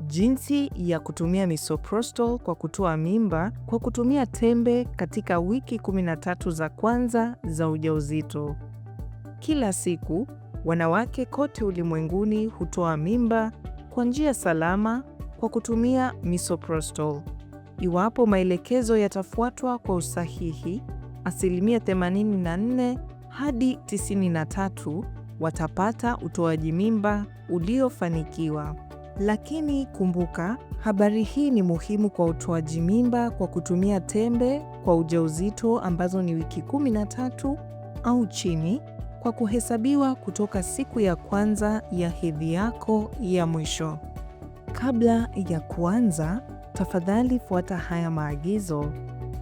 Jinsi ya kutumia misoprostol kwa kutoa mimba kwa kutumia tembe katika wiki 13 za kwanza za ujauzito. Kila siku, wanawake kote ulimwenguni hutoa mimba kwa njia salama kwa kutumia misoprostol. Iwapo maelekezo yatafuatwa kwa usahihi, asilimia 84 hadi 93 watapata utoaji mimba uliofanikiwa. Lakini kumbuka, habari hii ni muhimu kwa utoaji mimba kwa kutumia tembe kwa ujauzito ambazo ni wiki 13 au chini, kwa kuhesabiwa kutoka siku ya kwanza ya hedhi yako ya mwisho. Kabla ya kuanza, tafadhali fuata haya maagizo.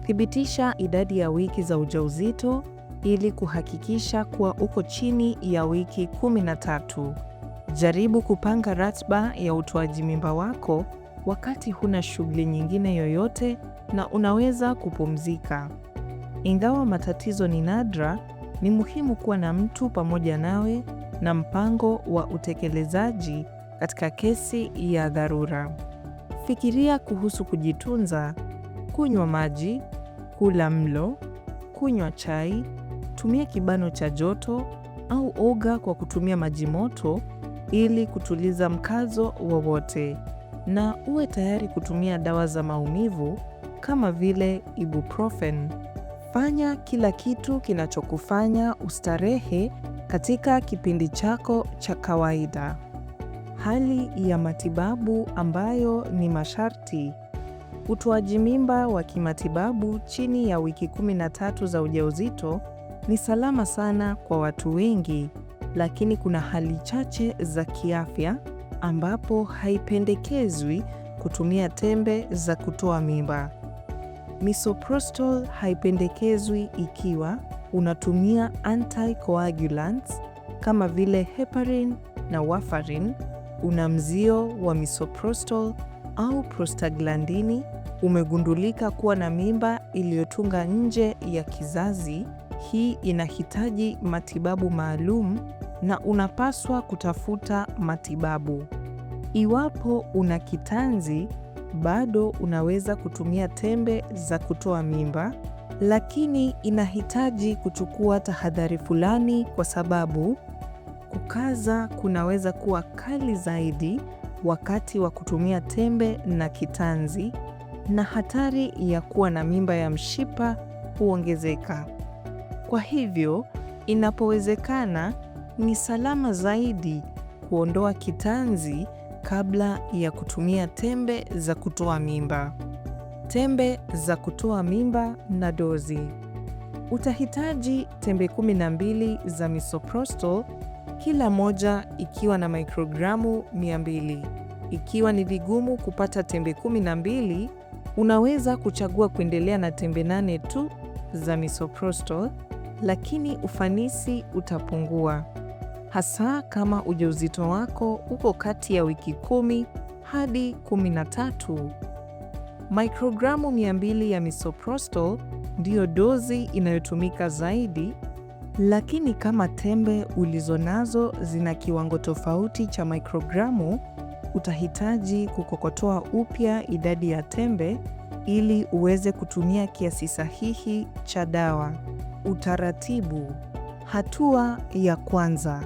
Thibitisha idadi ya wiki za ujauzito ili kuhakikisha kuwa uko chini ya wiki 13. Jaribu kupanga ratiba ya utoaji mimba wako wakati huna shughuli nyingine yoyote na unaweza kupumzika. Ingawa matatizo ni nadra, ni muhimu kuwa na mtu pamoja nawe na mpango wa utekelezaji katika kesi ya dharura. Fikiria kuhusu kujitunza: kunywa maji, kula mlo, kunywa chai, tumia kibano cha joto au oga kwa kutumia maji moto ili kutuliza mkazo wowote, na uwe tayari kutumia dawa za maumivu kama vile ibuprofen. Fanya kila kitu kinachokufanya ustarehe katika kipindi chako cha kawaida. Hali ya matibabu ambayo ni masharti. Utoaji mimba wa kimatibabu chini ya wiki 13 za ujauzito ni salama sana kwa watu wengi, lakini kuna hali chache za kiafya ambapo haipendekezwi kutumia tembe za kutoa mimba. Misoprostol haipendekezwi ikiwa unatumia anticoagulants kama vile heparin na warfarin, una mzio wa misoprostol au prostaglandini, umegundulika kuwa na mimba iliyotunga nje ya kizazi. Hii inahitaji matibabu maalum na unapaswa kutafuta matibabu. Iwapo una kitanzi, bado unaweza kutumia tembe za kutoa mimba, lakini inahitaji kuchukua tahadhari fulani kwa sababu kukaza kunaweza kuwa kali zaidi wakati wa kutumia tembe na kitanzi, na hatari ya kuwa na mimba ya mshipa huongezeka. Kwa hivyo, inapowezekana, ni salama zaidi kuondoa kitanzi kabla ya kutumia tembe za kutoa mimba. Tembe za kutoa mimba na dozi. Utahitaji tembe 12 za misoprostol, kila moja ikiwa na mikrogramu 200. Ikiwa ni vigumu kupata tembe 12, unaweza kuchagua kuendelea na tembe 8 tu za misoprostol, lakini ufanisi utapungua, hasa kama ujauzito wako uko kati ya wiki 10 hadi 13. Mikrogramu 200 ya misoprostol ndiyo dozi inayotumika zaidi, lakini kama tembe ulizonazo zina kiwango tofauti cha mikrogramu, utahitaji kukokotoa upya idadi ya tembe ili uweze kutumia kiasi sahihi cha dawa. Utaratibu. Hatua ya kwanza: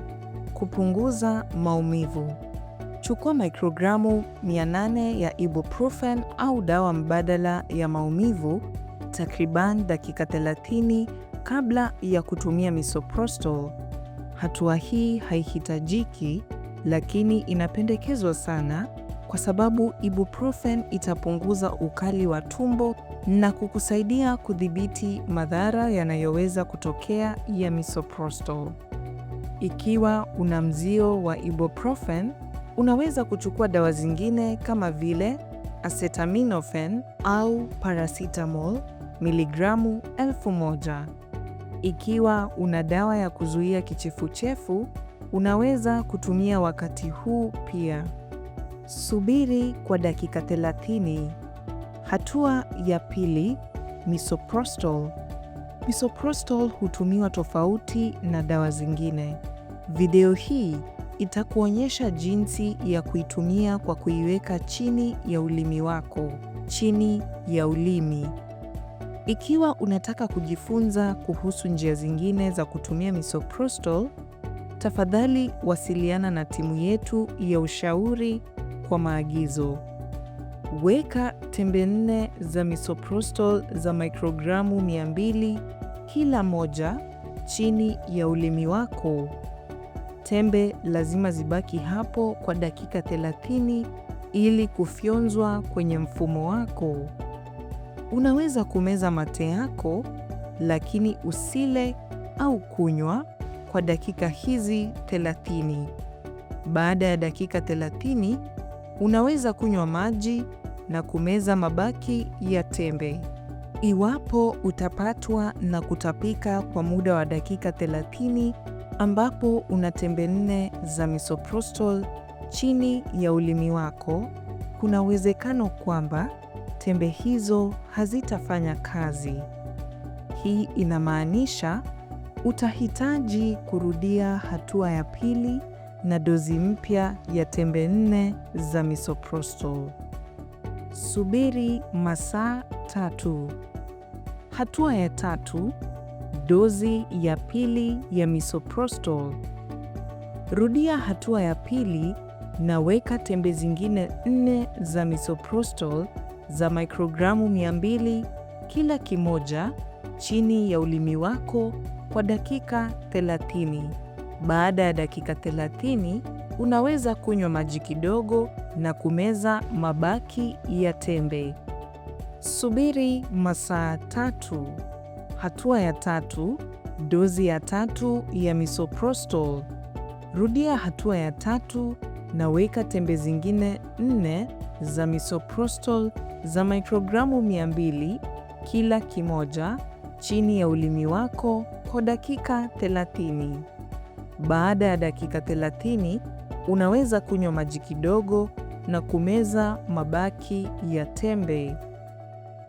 kupunguza maumivu. Chukua mikrogramu 800 ya ibuprofen au dawa mbadala ya maumivu takriban dakika 30 kabla ya kutumia misoprostol. Hatua hii haihitajiki, lakini inapendekezwa sana kwa sababu ibuprofen itapunguza ukali wa tumbo na kukusaidia kudhibiti madhara yanayoweza kutokea ya misoprostol. Ikiwa una mzio wa ibuprofen, unaweza kuchukua dawa zingine kama vile acetaminophen au paracetamol miligramu 1000. Ikiwa una dawa ya kuzuia kichefuchefu, unaweza kutumia wakati huu pia. Subiri kwa dakika 30. Hatua ya pili: misoprostol. Misoprostol hutumiwa tofauti na dawa zingine. Video hii itakuonyesha jinsi ya kuitumia kwa kuiweka chini ya ulimi wako, chini ya ulimi. Ikiwa unataka kujifunza kuhusu njia zingine za kutumia misoprostol, tafadhali wasiliana na timu yetu ya ushauri kwa maagizo. Weka tembe 4 za misoprostol za mikrogramu 200 kila moja chini ya ulimi wako. Tembe lazima zibaki hapo kwa dakika 30 ili kufyonzwa kwenye mfumo wako. Unaweza kumeza mate yako, lakini usile au kunywa kwa dakika hizi 30. Baada ya dakika 30, unaweza kunywa maji na kumeza mabaki ya tembe. Iwapo utapatwa na kutapika kwa muda wa dakika 30 ambapo una tembe 4 za misoprostol chini ya ulimi wako, kuna uwezekano kwamba tembe hizo hazitafanya kazi. Hii inamaanisha utahitaji kurudia hatua ya pili na dozi mpya ya tembe 4 za misoprostol. Subiri masaa 3. Hatua ya 3, dozi ya pili ya misoprostol. Rudia hatua ya pili na weka tembe zingine 4 za misoprostol za mikrogramu 200 kila kimoja chini ya ulimi wako kwa dakika 30. Baada ya dakika 30, unaweza kunywa maji kidogo na kumeza mabaki ya tembe. Subiri masaa 3. Hatua ya 3, dozi ya 3 ya misoprostol. Rudia hatua ya 3 na weka tembe zingine 4 za misoprostol za mikrogramu 200 kila kimoja chini ya ulimi wako kwa dakika 30. Baada ya dakika 30, unaweza kunywa maji kidogo na kumeza mabaki ya tembe.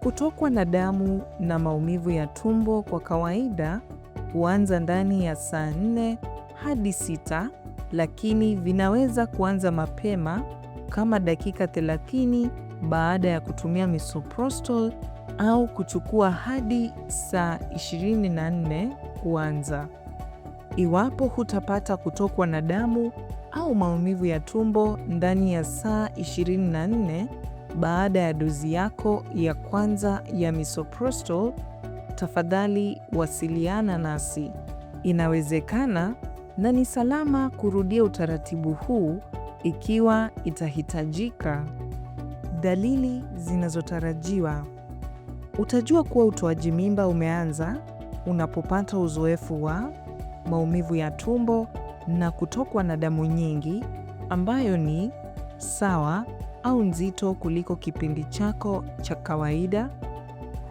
Kutokwa na damu na maumivu ya tumbo kwa kawaida huanza ndani ya saa 4 hadi 6, lakini vinaweza kuanza mapema kama dakika 30 baada ya kutumia misoprostol au kuchukua hadi saa 24 kuanza. Iwapo hutapata kutokwa na damu au maumivu ya tumbo ndani ya saa 24 baada ya dozi yako ya kwanza ya misoprostol, tafadhali wasiliana nasi. Inawezekana na ni salama kurudia utaratibu huu ikiwa itahitajika. Dalili zinazotarajiwa. Utajua kuwa utoaji mimba umeanza unapopata uzoefu wa maumivu ya tumbo na kutokwa na damu nyingi ambayo ni sawa au nzito kuliko kipindi chako cha kawaida.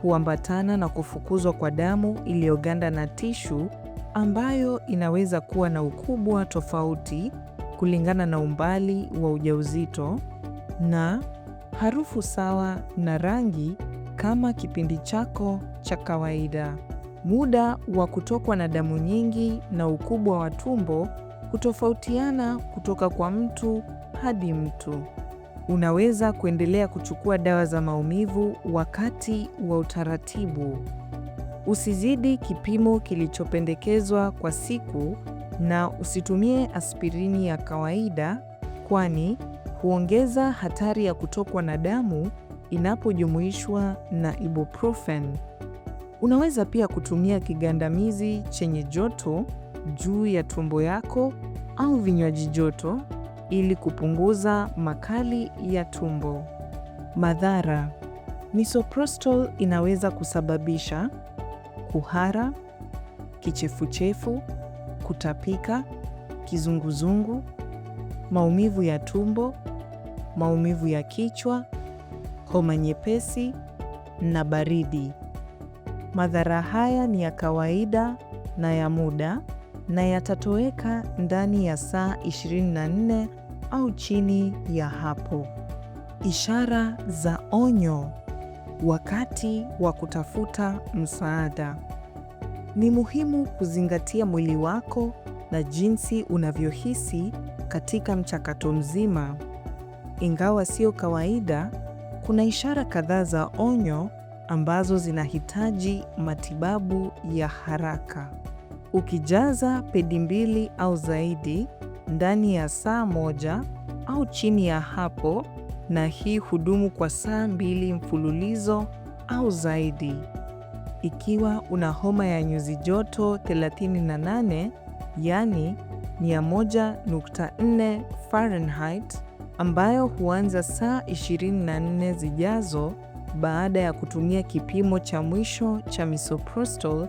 Huambatana na kufukuzwa kwa damu iliyoganda na tishu ambayo inaweza kuwa na ukubwa tofauti kulingana na umbali wa ujauzito, na harufu sawa na rangi kama kipindi chako cha kawaida. Muda wa kutokwa na damu nyingi na ukubwa wa tumbo hutofautiana kutoka kwa mtu hadi mtu. Unaweza kuendelea kuchukua dawa za maumivu wakati wa utaratibu. Usizidi kipimo kilichopendekezwa kwa siku na usitumie aspirini ya kawaida, kwani huongeza hatari ya kutokwa na damu inapojumuishwa na ibuprofen. Unaweza pia kutumia kigandamizi chenye joto juu ya tumbo yako au vinywaji joto ili kupunguza makali ya tumbo. Madhara. Misoprostol inaweza kusababisha kuhara, kichefuchefu, kutapika, kizunguzungu, maumivu ya tumbo, maumivu ya kichwa, homa nyepesi na baridi. Madhara haya ni ya kawaida na ya muda na yatatoweka ndani ya saa 24 au chini ya hapo. Ishara za onyo wakati wa kutafuta msaada. Ni muhimu kuzingatia mwili wako na jinsi unavyohisi katika mchakato mzima. Ingawa sio kawaida, kuna ishara kadhaa za onyo ambazo zinahitaji matibabu ya haraka. Ukijaza pedi 2 au zaidi ndani ya saa moja au chini ya hapo, na hii hudumu kwa saa 2 mfululizo au zaidi. Ikiwa una homa ya nyuzi joto 38, yani 100.4 Fahrenheit, ambayo huanza saa 24 zijazo baada ya kutumia kipimo cha mwisho cha misoprostol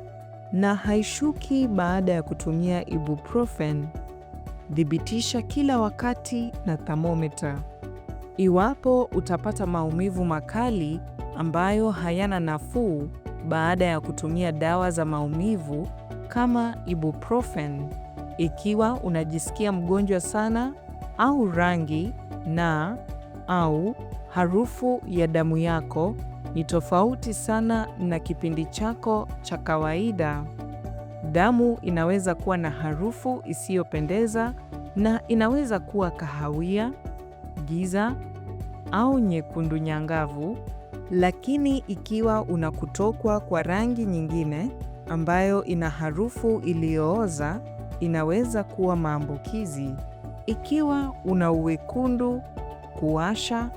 na haishuki baada ya kutumia ibuprofen, thibitisha kila wakati na thermometer. Iwapo utapata maumivu makali ambayo hayana nafuu baada ya kutumia dawa za maumivu kama ibuprofen, ikiwa unajisikia mgonjwa sana au rangi au harufu ya damu yako ni tofauti sana na kipindi chako cha kawaida. Damu inaweza kuwa na harufu isiyopendeza na inaweza kuwa kahawia, giza au nyekundu nyangavu, lakini ikiwa una kutokwa kwa rangi nyingine ambayo ina harufu iliyooza, inaweza kuwa maambukizi. Ikiwa una uwekundu, kuwasha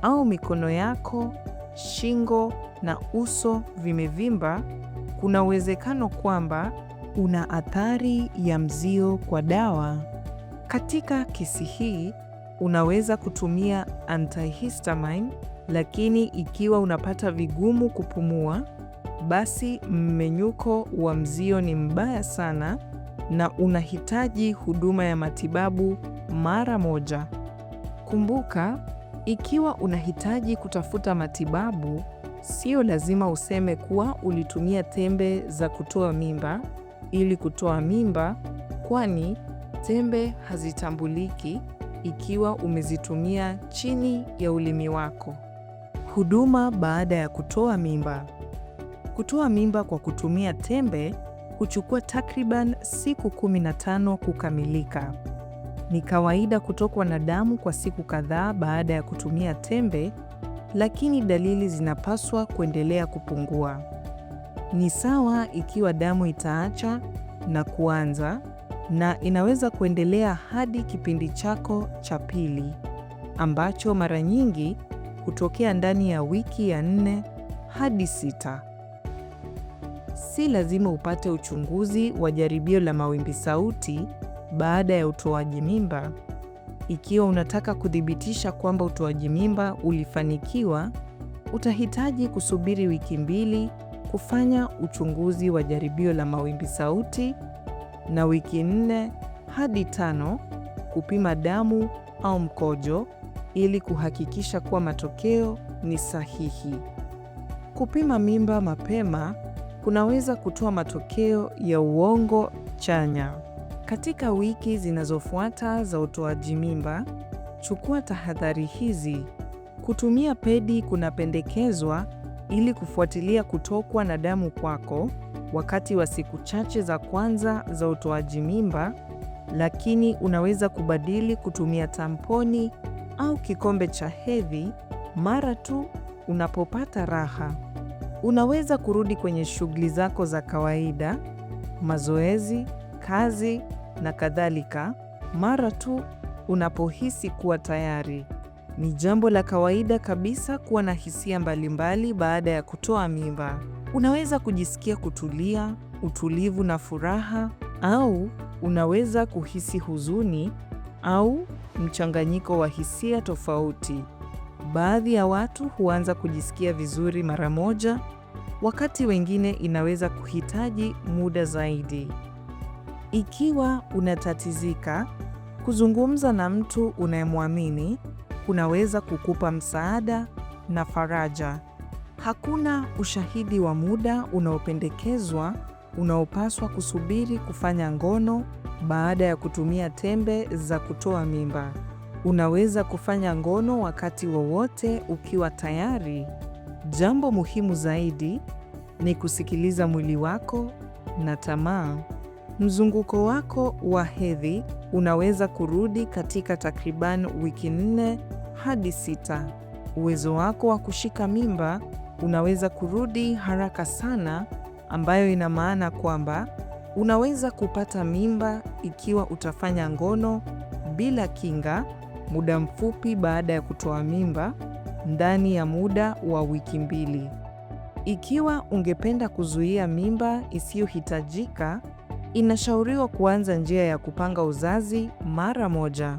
au mikono yako, shingo na uso vimevimba, kuna uwezekano kwamba una athari ya mzio kwa dawa. Katika kesi hii, unaweza kutumia antihistamine, lakini ikiwa unapata vigumu kupumua, basi mmenyuko wa mzio ni mbaya sana na unahitaji huduma ya matibabu mara moja. Kumbuka, ikiwa unahitaji kutafuta matibabu, sio lazima useme kuwa ulitumia tembe za kutoa mimba ili kutoa mimba, kwani tembe hazitambuliki ikiwa umezitumia chini ya ulimi wako. Huduma baada ya kutoa mimba. Kutoa mimba kwa kutumia tembe huchukua takriban siku 15 kukamilika. Ni kawaida kutokwa na damu kwa siku kadhaa baada ya kutumia tembe, lakini dalili zinapaswa kuendelea kupungua. Ni sawa ikiwa damu itaacha na kuanza, na inaweza kuendelea hadi kipindi chako cha pili, ambacho mara nyingi hutokea ndani ya wiki ya 4 hadi 6. Si lazima upate uchunguzi wa jaribio la mawimbi sauti baada ya utoaji mimba. Ikiwa unataka kuthibitisha kwamba utoaji mimba ulifanikiwa, utahitaji kusubiri wiki 2 kufanya uchunguzi wa jaribio la mawimbi sauti na wiki 4 hadi 5 kupima damu au mkojo ili kuhakikisha kuwa matokeo ni sahihi. Kupima mimba mapema kunaweza kutoa matokeo ya uongo chanya. Katika wiki zinazofuata za utoaji mimba, chukua tahadhari hizi. Kutumia pedi kunapendekezwa ili kufuatilia kutokwa na damu kwako wakati wa siku chache za kwanza za utoaji mimba, lakini unaweza kubadili kutumia tamponi au kikombe cha hedhi mara tu unapopata raha. Unaweza kurudi kwenye shughuli zako za kawaida, mazoezi, kazi na kadhalika mara tu unapohisi kuwa tayari. Ni jambo la kawaida kabisa kuwa na hisia mbalimbali baada ya kutoa mimba. Unaweza kujisikia kutulia, utulivu na furaha, au unaweza kuhisi huzuni au mchanganyiko wa hisia tofauti. Baadhi ya watu huanza kujisikia vizuri mara moja, wakati wengine inaweza kuhitaji muda zaidi. Ikiwa unatatizika, kuzungumza na mtu unayemwamini kunaweza kukupa msaada na faraja. Hakuna ushahidi wa muda unaopendekezwa unaopaswa kusubiri kufanya ngono baada ya kutumia tembe za kutoa mimba. Unaweza kufanya ngono wakati wowote ukiwa tayari. Jambo muhimu zaidi ni kusikiliza mwili wako na tamaa. Mzunguko wako wa hedhi unaweza kurudi katika takriban wiki 4 hadi 6. Uwezo wako wa kushika mimba unaweza kurudi haraka sana, ambayo ina maana kwamba unaweza kupata mimba ikiwa utafanya ngono bila kinga muda mfupi baada ya kutoa mimba ndani ya muda wa wiki 2. Ikiwa ungependa kuzuia mimba isiyohitajika, inashauriwa kuanza njia ya kupanga uzazi mara moja.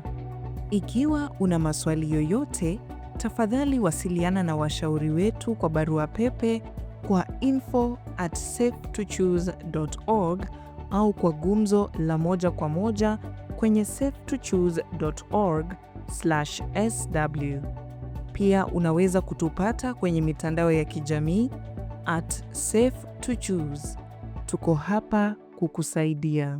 Ikiwa una maswali yoyote, tafadhali wasiliana na washauri wetu kwa barua pepe kwa info@safetochoose.org au kwa gumzo la moja kwa moja kwenye safetochoose.org/sw. Pia unaweza kutupata kwenye mitandao ya kijamii @safetochoose. Tuko hapa kukusaidia.